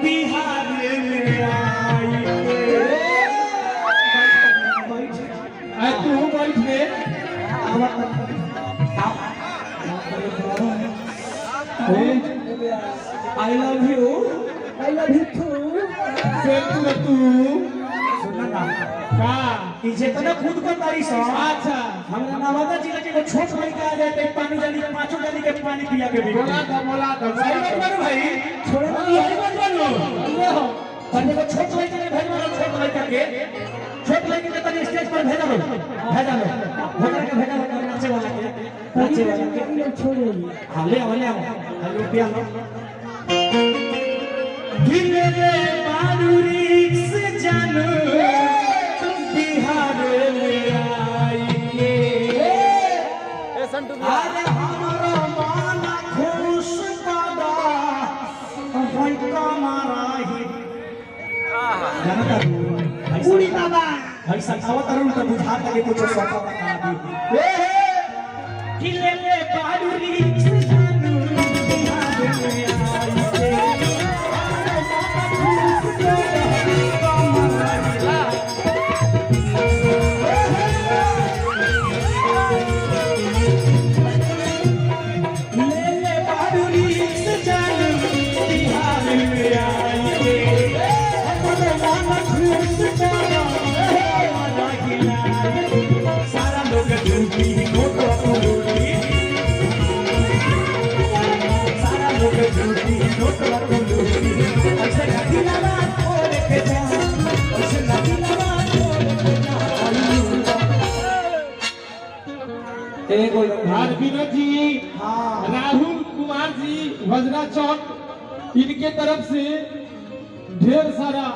बिहार में आई तू बैठ के आई लव यू तू सुनना ना का कि जितना खुद को तारीफ अच्छा हमरा नवादा जिला के छोट लड़का आ जाए पानी डाली के पांचों डाली के पानी पिया के भी बोला था सही बात मानो भाई छोड़ सही बात मानो ये हो पर देखो छोट लड़के ने भेज मारो छोट लड़का के छोट लड़के के तनी स्टेज पर भेजा लो भेजा लो नाचे वाला के छोड़े हां ले हेलो पिया लो गिले रे माधुरी से जानो बिहार में आई के अरे हमारा मन खुश पादा भाई कमारा ही जनता पूरी बाबा भाई सखावत अरुण तो बुझाता के कुछ सोचा बता दी किले ले बाडूरी से जानो बिहार में आई के सारा लोग झूठी नोटों को लूटी ऐसे नदीनामा छोड़ के जा ऐसे नदीनामा छोड़ के जा एक और विनोद जी हाँ राहुल कुमार जी वजरा चौक इनके तरफ से ढेर सारा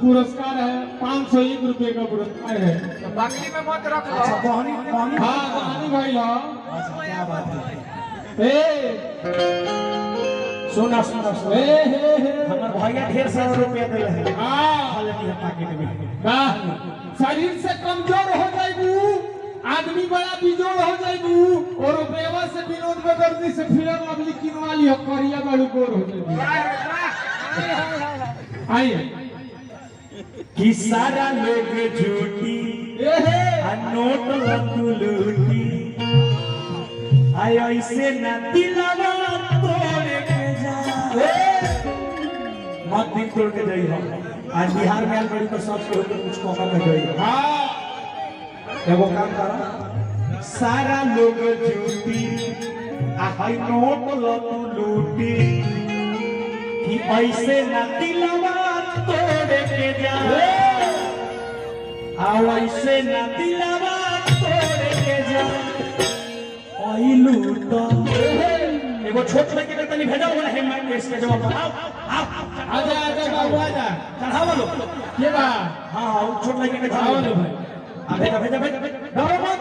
पुरस्कार है 501 रुपए का पुरस्कार है बाकी में मत रख लो। अच्छा कहानी हाँ कहानी भाई लो अच्छा क्या बात है सोना हमार भैया ढेर सारा रुपया दे रहे हाँ हैं पैकेट में शरीर से कमजोर हो जाएगू आदमी बड़ा बिजोड़ हो जाएगू और रुपया से विनोद बदर्जी से फिर अगली किनवा लियो करिया बड़ू गोर हो जाएगी आइए कि सारा लोग झूठी नोट लूटी आय ऐसे न दिलवा तोड़ के जा मत दिन तोड़ के जाई हम आज बिहार में आल बड़ी तो सबसे होकर कुछ कॉपा में गई हाँ एगो काम करा सारा लोग झूठी आय नोट लूटी कि ऐसे न दिलवा तोड़ के जा ऐसे न दिलवा तोड़ के जा आई लूटा एगो छोट लड़के के तनी भेजा वाला है मैं इसके जवाब आओ आजा बाबू आजा चढ़ावा लो के बा हां छोट लड़के के आओ चढ़ावा लो लो भाई भेजा डरो मत